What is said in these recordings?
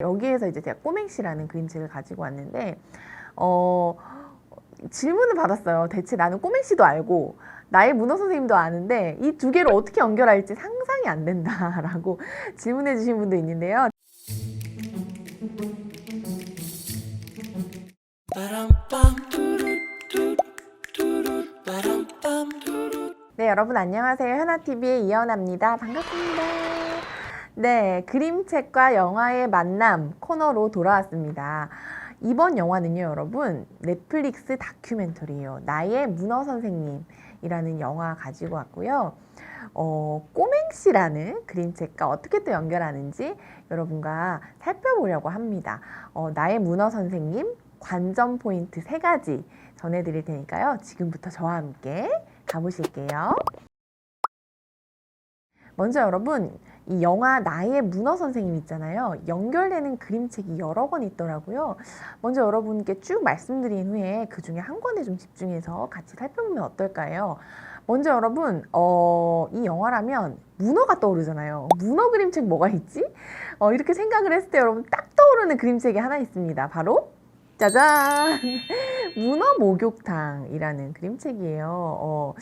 여기에서 이제 제가 꼬맹씨라는 그림책을 가지고 왔는데 질문을 받았어요. 대체 나는 꼬맹씨도 알고 나의 문어 선생님도 아는데 이 두 개를 어떻게 연결할지 상상이 안 된다라고 질문해 주신 분도 있는데요. 네, 여러분 안녕하세요. 현아TV의 이현아입니다. 반갑습니다. 네, 그림책과 영화의 만남 코너로 돌아왔습니다. 이번 영화는요, 여러분, 넷플릭스 다큐멘터리예요. 나의 문어 선생님이라는 영화 가지고 왔고요. 꼬맹씨라는 그림책과 어떻게 또 연결하는지 여러분과 살펴보려고 합니다. 나의 문어 선생님 관전 포인트 3가지 전해드릴 테니까요. 지금부터 저와 함께 가보실게요. 먼저 여러분, 이 영화 나의 문어 선생님 있잖아요. 연결되는 그림책이 여러 권 있더라고요. 먼저 여러분께 쭉 말씀드린 후에 그 중에 한 권에 좀 집중해서 같이 살펴보면 어떨까요? 먼저 여러분, 이 영화라면 문어가 떠오르잖아요. 문어 그림책 뭐가 있지? 이렇게 생각을 했을 때 여러분 딱 떠오르는 그림책이 하나 있습니다. 바로 짜잔! 문어 목욕탕이라는 그림책이에요.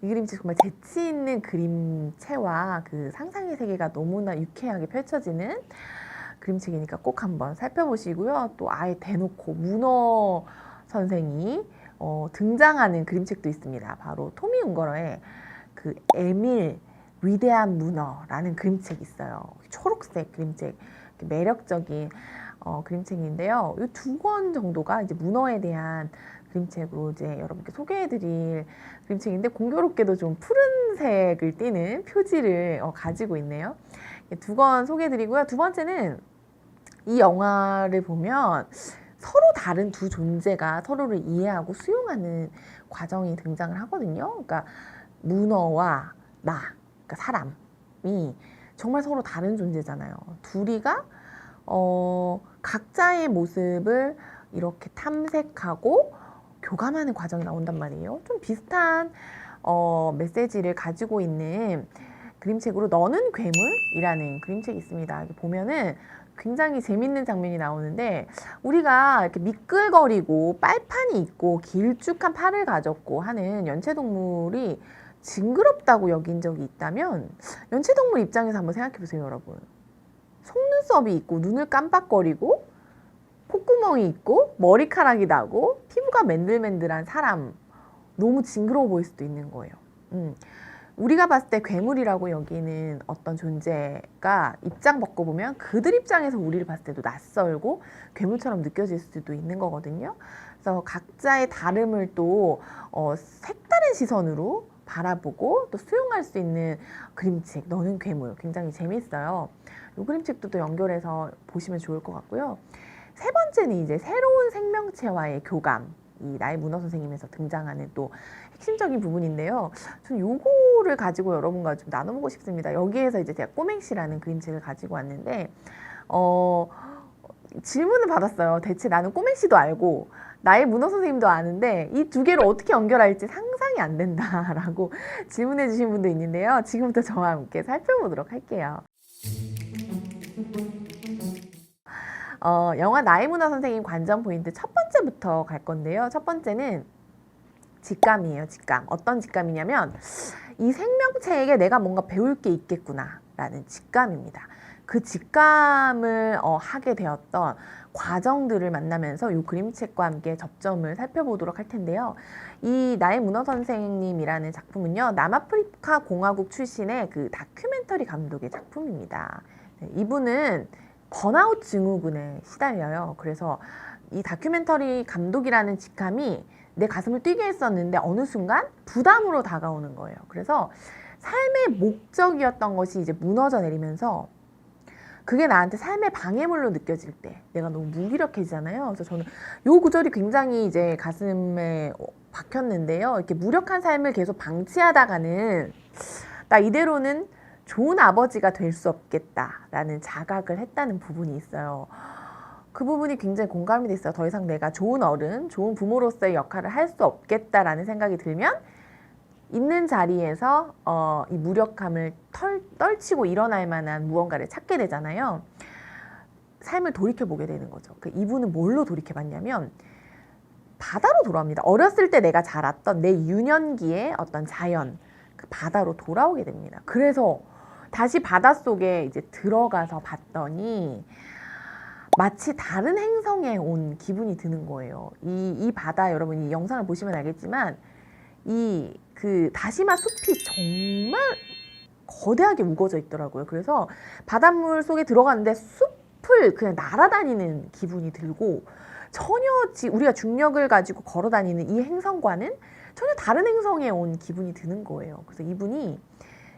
이 그림책 정말 재치 있는 그림체와 그 상상의 세계가 너무나 유쾌하게 펼쳐지는 그림책이니까 꼭 한번 살펴보시고요. 또 아예 대놓고 문어 선생이 등장하는 그림책도 있습니다. 바로 토미 운거러의 그 에밀 위대한 문어라는 그림책이 있어요. 초록색 그림책, 매력적인 그림책인데요. 이 2권 정도가 이제 문어에 대한 그림책으로 이제 여러분께 소개해드릴 그림책인데 공교롭게도 좀 푸른색을 띠는 표지를 가지고 있네요. 2권 소개해드리고요. 두 번째는 이 영화를 보면 서로 다른 두 존재가 서로를 이해하고 수용하는 과정이 등장을 하거든요. 그러니까 문어와 나, 그러니까 사람이 정말 서로 다른 존재잖아요. 둘이가 각자의 모습을 이렇게 탐색하고 교감하는 과정이 나온단 말이에요. 좀 비슷한 메시지를 가지고 있는 그림책으로 너는 괴물이라는 그림책이 있습니다. 보면은 굉장히 재밌는 장면이 나오는데 우리가 이렇게 미끌거리고 빨판이 있고 길쭉한 팔을 가졌고 하는 연체동물이 징그럽다고 여긴 적이 있다면 연체동물 입장에서 한번 생각해 보세요, 여러분. 속눈썹이 있고 눈을 깜빡거리고 콧구멍이 있고 머리카락이 나고 피부가 맨들맨들한 사람, 너무 징그러워 보일 수도 있는 거예요. 우리가 봤을 때 괴물이라고 여기는 어떤 존재가 입장 바꿔보면 그들 입장에서 우리를 봤을 때도 낯설고 괴물처럼 느껴질 수도 있는 거거든요. 그래서 각자의 다름을 또 색다른 시선으로 바라보고 또 수용할 수 있는 그림책 너는 괴물, 굉장히 재밌어요. 이 그림책도 또 연결해서 보시면 좋을 것 같고요. 세 번째는 이제 새로운 생명체와의 교감, 이 나의 문어 선생님에서 등장하는 또 핵심적인 부분인데요. 저는 요거를 가지고 여러분과 좀 나눠보고 싶습니다. 여기에서 이제 제가 꼬맹씨라는 그림책을 가지고 왔는데 질문을 받았어요. 대체 나는 꼬맹씨도 알고 나의 문어 선생님도 아는데 이 두 개를 어떻게 연결할지 상상이 안 된다라고 질문해 주신 분도 있는데요. 지금부터 저와 함께 살펴보도록 할게요. 영화 나의 문어 선생님 관전 포인트 첫 번째부터 갈 건데요. 첫 번째는 직감이에요. 직감. 어떤 직감이냐면 이 생명체에게 내가 뭔가 배울 게 있겠구나 라는 직감입니다. 그 직감을 하게 되었던 과정들을 만나면서 이 그림책과 함께 접점을 살펴보도록 할 텐데요. 이 나의 문어 선생님이라는 작품은요, 남아프리카 공화국 출신의 그 다큐멘터리 감독의 작품입니다. 네, 이분은 번아웃 증후군에 시달려요. 그래서 이 다큐멘터리 감독이라는 직함이 내 가슴을 뛰게 했었는데 어느 순간 부담으로 다가오는 거예요. 그래서 삶의 목적이었던 것이 이제 무너져 내리면서 그게 나한테 삶의 방해물로 느껴질 때 내가 너무 무기력해지잖아요. 그래서 저는 요 구절이 굉장히 이제 가슴에 박혔는데요. 이렇게 무력한 삶을 계속 방치하다가는 나 이대로는 좋은 아버지가 될 수 없겠다라는 자각을 했다는 부분이 있어요. 그 부분이 굉장히 공감이 됐어요. 더 이상 내가 좋은 어른, 좋은 부모로서의 역할을 할 수 없겠다라는 생각이 들면 있는 자리에서 이 무력함을 떨치고 일어날 만한 무언가를 찾게 되잖아요. 삶을 돌이켜보게 되는 거죠. 그 이분은 뭘로 돌이켜봤냐면 바다로 돌아옵니다. 어렸을 때 내가 자랐던 내 유년기의 어떤 자연, 그 바다로 돌아오게 됩니다. 그래서 다시 바닷속에 이제 들어가서 봤더니 마치 다른 행성에 온 기분이 드는 거예요. 이 바다, 여러분 이 영상을 보시면 알겠지만 이 그 다시마 숲이 정말 거대하게 우거져 있더라고요. 그래서 바닷물 속에 들어갔는데 숲을 그냥 날아다니는 기분이 들고 전혀 우리가 중력을 가지고 걸어 다니는 이 행성과는 전혀 다른 행성에 온 기분이 드는 거예요. 그래서 이분이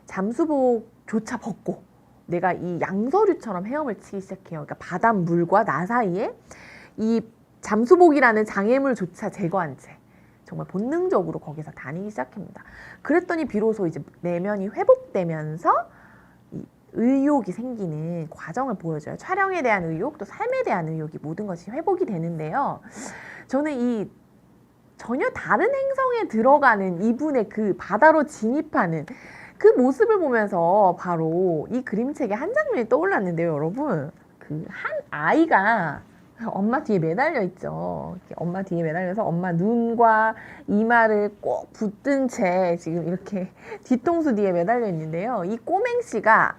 잠수복조차 벗고 내가 이 양서류처럼 헤엄을 치기 시작해요. 그러니까 바닷물과 나 사이에 이 잠수복이라는 장애물조차 제거한 채 정말 본능적으로 거기서 다니기 시작합니다. 그랬더니 비로소 이제 내면이 회복되면서 이 의욕이 생기는 과정을 보여줘요. 촬영에 대한 의욕, 또 삶에 대한 의욕이 모든 것이 회복이 되는데요. 저는 이 전혀 다른 행성에 들어가는 이분의 그 바다로 진입하는 그 모습을 보면서 바로 이 그림책의 한 장면이 떠올랐는데요, 여러분. 그 한 아이가 엄마 뒤에 매달려 있죠. 엄마 뒤에 매달려서 엄마 눈과 이마를 꼭 붙든 채 지금 이렇게 뒤통수 뒤에 매달려 있는데요. 이 꼬맹씨가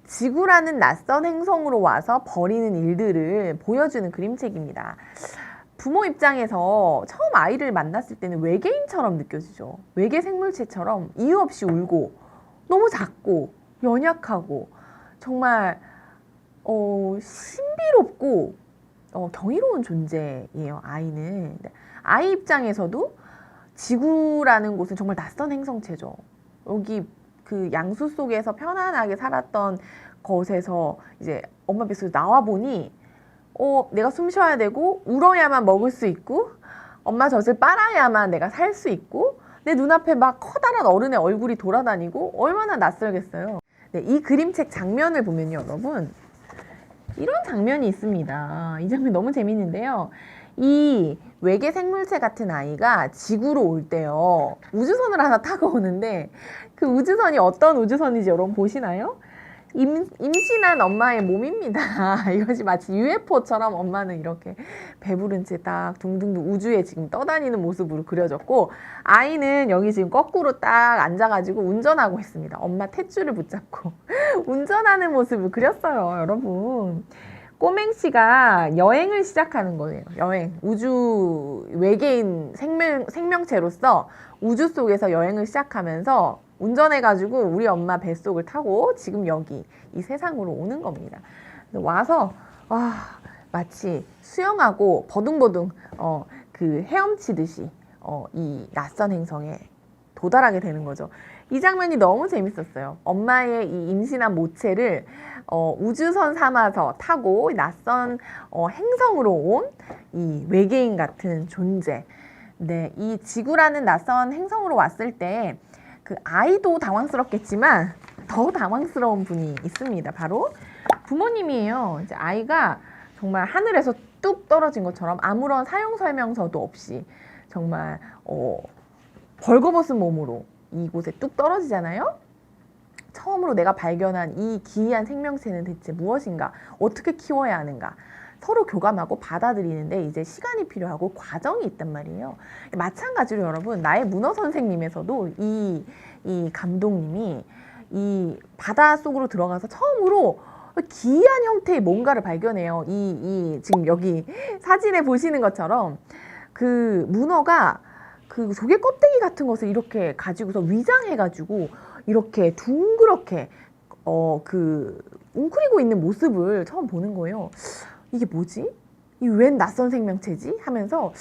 지구라는 낯선 행성으로 와서 벌이는 일들을 보여주는 그림책입니다. 부모 입장에서 처음 아이를 만났을 때는 외계인처럼 느껴지죠. 외계 생물체처럼 이유 없이 울고 너무 작고 연약하고 정말 신비롭고 경이로운 존재예요. 아이는. 아이 입장에서도 지구라는 곳은 정말 낯선 행성체죠. 여기 그 양수 속에서 편안하게 살았던 것에서 이제 엄마 뱃속에서 나와 보니 내가 숨 쉬어야 되고 울어야만 먹을 수 있고 엄마 젖을 빨아야만 내가 살 수 있고 내 눈앞에 막 커다란 어른의 얼굴이 돌아다니고 얼마나 낯설겠어요. 네, 이 그림책 장면을 보면요, 여러분. 이런 장면이 있습니다. 이 장면 너무 재밌는데요. 이 외계 생물체 같은 아이가 지구로 올 때요. 우주선을 하나 타고 오는데 그 우주선이 어떤 우주선인지 여러분 보시나요? 임신한 엄마의 몸입니다. 이것이 마치 UFO처럼 엄마는 이렇게 배부른 채 딱 둥둥둥 우주에 지금 떠다니는 모습으로 그려졌고 아이는 여기 지금 거꾸로 딱 앉아가지고 운전하고 있습니다. 엄마 탯줄을 붙잡고 운전하는 모습을 그렸어요, 여러분. 꼬맹씨가 여행을 시작하는 거예요. 여행. 우주 외계인 생명체로서 우주 속에서 여행을 시작하면서 운전해가지고 우리 엄마 뱃속을 타고 지금 여기 이 세상으로 오는 겁니다. 와서 마치 수영하고 버둥버둥 그 헤엄치듯이 이 낯선 행성에 도달하게 되는 거죠. 이 장면이 너무 재밌었어요. 엄마의 이 임신한 모체를 우주선 삼아서 타고 낯선 행성으로 온 이 외계인 같은 존재. 네, 이 지구라는 낯선 행성으로 왔을 때 그 아이도 당황스럽겠지만 더 당황스러운 분이 있습니다. 바로 부모님이에요. 이제 아이가 정말 하늘에서 뚝 떨어진 것처럼 아무런 사용 설명서도 없이 정말 벌거벗은 몸으로 이곳에 뚝 떨어지잖아요. 처음으로 내가 발견한 이 기이한 생명체는 대체 무엇인가? 어떻게 키워야 하는가? 서로 교감하고 받아들이는데 이제 시간이 필요하고 과정이 있단 말이에요. 마찬가지로 여러분, 나의 문어 선생님에서도 이 감독님이 이 바닷속으로 들어가서 처음으로 기이한 형태의 뭔가를 발견해요. 지금 여기 사진에 보시는 것처럼 그 문어가 그 조개 껍데기 같은 것을 이렇게 가지고서 위장해가지고 이렇게 둥그렇게 그 웅크리고 있는 모습을 처음 보는 거예요. 이게 뭐지? 이 웬 낯선 생명체지? 하면서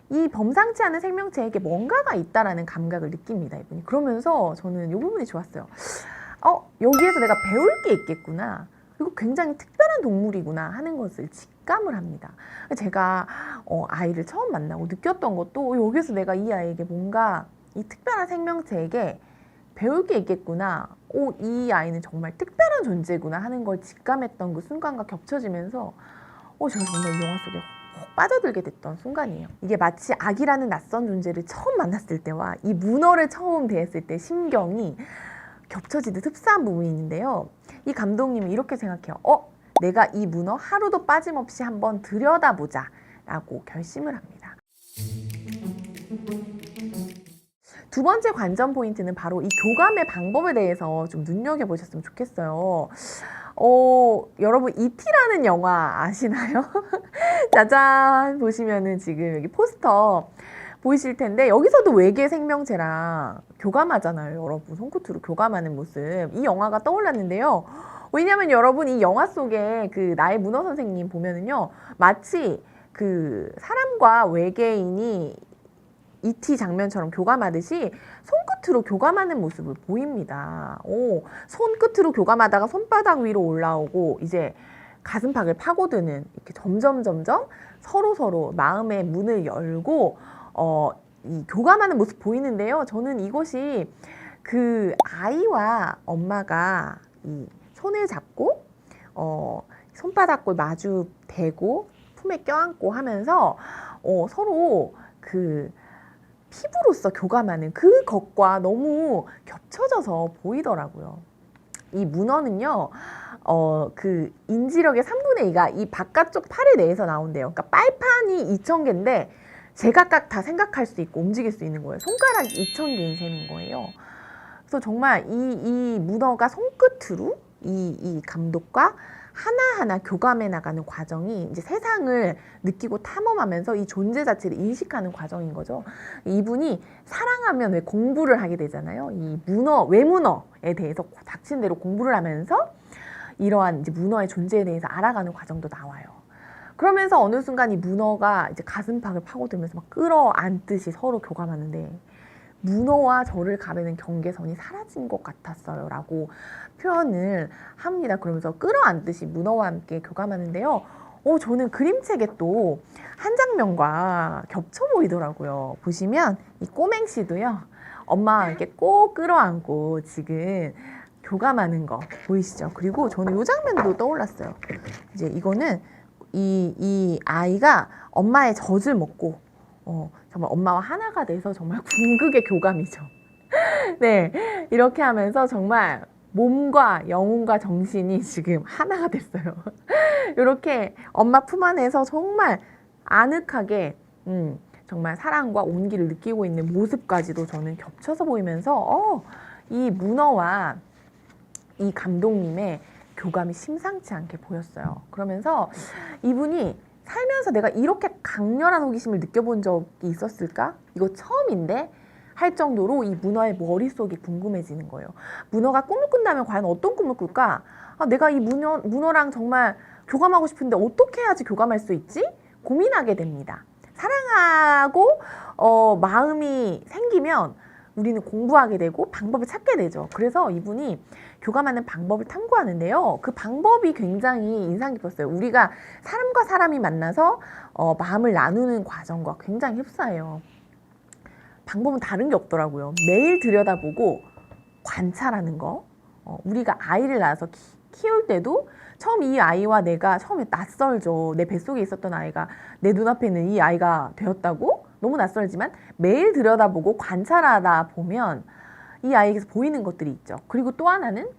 이 범상치 않은 생명체에게 뭔가가 있다라는 감각을 느낍니다, 이분이. 그러면서 저는 이 부분이 좋았어요. 여기에서 내가 배울 게 있겠구나. 그리고 굉장히 특별한 동물이구나 하는 것을 직감을 합니다. 제가 아이를 처음 만나고 느꼈던 것도 여기서 내가 이 아이에게 뭔가 이 특별한 생명체에게 배울 게 있겠구나. 이 아이는 정말 특별한 존재구나 하는 걸 직감했던 그 순간과 겹쳐지면서 제가 정말 이 영화 속에 훅 빠져들게 됐던 순간이에요. 이게 마치 아기라는 낯선 존재를 처음 만났을 때와 이 문어를 처음 대했을 때 심경이 겹쳐지듯 흡사한 부분이 있는데요. 이 감독님이 이렇게 생각해요. 내가 이 문어 하루도 빠짐없이 한번 들여다보자 라고 결심을 합니다. 두 번째 관전 포인트는 바로 이 교감의 방법에 대해서 좀 눈여겨보셨으면 좋겠어요. 여러분 E.T.라는 영화 아시나요? 짜잔 보시면은 지금 여기 포스터 보이실 텐데 여기서도 외계 생명체랑 교감하잖아요. 여러분 손끝으로 교감하는 모습 이 영화가 떠올랐는데요. 왜냐하면 여러분 이 영화 속에 그 나의 문어 선생님 보면은요 마치 그 사람과 외계인이 E.T. 장면처럼 교감하듯이 손끝으로 교감하는 모습을 보입니다. 손끝으로 교감하다가 손바닥 위로 올라오고 이제 가슴팍을 파고드는 이렇게 점점 서로 마음의 문을 열고 이 교감하는 모습 보이는데요. 저는 이것이 그 아이와 엄마가 이 손을 잡고 손바닥을 마주 대고 품에 껴안고 하면서 서로 그 피부로서 교감하는 그것과 너무 겹쳐져서 보이더라고요. 이 문어는요, 그 인지력의 3분의 2가 이 바깥쪽 팔에 내에서 나온대요. 그러니까 빨판이 2,000개인데 제각각 다 생각할 수 있고 움직일 수 있는 거예요. 손가락이 2,000개인 셈인 거예요. 그래서 정말 이 문어가 손끝으로 이 감독과 하나하나 교감해 나가는 과정이 이제 세상을 느끼고 탐험하면서 이 존재 자체를 인식하는 과정인 거죠. 이분이 사랑하면 왜 공부를 하게 되잖아요. 이 외문어에 대해서 닥친 대로 공부를 하면서 이러한 이제 문어의 존재에 대해서 알아가는 과정도 나와요. 그러면서 어느 순간 이 문어가 이제 가슴팍을 파고들면서 막 끌어안듯이 서로 교감하는데 문어와 저를 가르는 경계선이 사라진 것 같았어요 라고 표현을 합니다. 그러면서 끌어안듯이 문어와 함께 교감하는데요. 저는 그림책에 또 한 장면과 겹쳐 보이더라고요. 보시면 이 꼬맹씨도요. 엄마와 함께 꼭 끌어안고 지금 교감하는 거 보이시죠? 그리고 저는 이 장면도 떠올랐어요. 이제 이거는 이 아이가 엄마의 젖을 먹고 정말 엄마와 하나가 돼서 정말 궁극의 교감이죠. 네, 이렇게 하면서 정말 몸과 영혼과 정신이 지금 하나가 됐어요. 이렇게 엄마 품 안에서 정말 아늑하게 정말 사랑과 온기를 느끼고 있는 모습까지도 저는 겹쳐서 보이면서 이 문어와 이 감독님의 교감이 심상치 않게 보였어요. 그러면서 이분이 살면서 내가 이렇게 강렬한 호기심을 느껴본 적이 있었을까? 이거 처음인데? 할 정도로 이 문어의 머릿속이 궁금해지는 거예요. 문어가 꿈을 꾼다면 과연 어떤 꿈을 꿀까? 내가 이 문어랑 정말 교감하고 싶은데 어떻게 해야지 교감할 수 있지? 고민하게 됩니다. 사랑하고 마음이 생기면 우리는 공부하게 되고 방법을 찾게 되죠. 그래서 이분이 교감하는 방법을 탐구하는데요. 그 방법이 굉장히 인상 깊었어요. 우리가 사람과 사람이 만나서 마음을 나누는 과정과 굉장히 흡사해요. 방법은 다른 게 없더라고요. 매일 들여다보고 관찰하는 거. 우리가 아이를 낳아서 키울 때도 처음 이 아이와 내가 처음에 낯설죠. 내 뱃속에 있었던 아이가 내 눈앞에 있는 이 아이가 되었다고? 너무 낯설지만 매일 들여다보고 관찰하다 보면 이 아이에게서 보이는 것들이 있죠. 그리고 또 하나는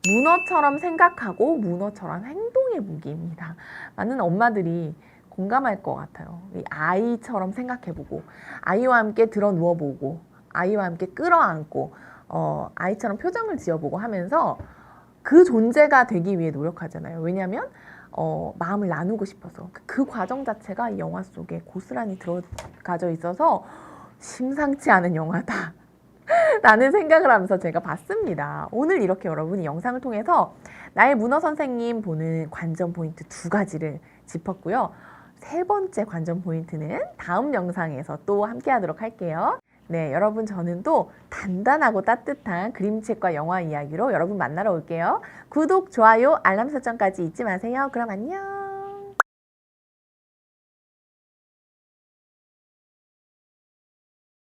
문어처럼 생각하고 문어처럼 행동해 보기입니다. 많은 엄마들이 공감할 것 같아요. 이 아이처럼 생각해보고 아이와 함께 들어 누워보고 아이와 함께 끌어안고 아이처럼 표정을 지어보고 하면서 그 존재가 되기 위해 노력하잖아요. 왜냐하면 마음을 나누고 싶어서 그 과정 자체가 이 영화 속에 고스란히 들어가져 있어서 심상치 않은 영화다 라는 생각을 하면서 제가 봤습니다. 오늘 이렇게 여러분이 영상을 통해서 나의 문어 선생님 보는 관전 포인트 2가지를 짚었고요. 세 번째 관전 포인트는 다음 영상에서 또 함께 하도록 할게요. 네, 여러분 저는 또 단단하고 따뜻한 그림책과 영화 이야기로 여러분 만나러 올게요. 구독, 좋아요, 알람 설정까지 잊지 마세요. 그럼 안녕.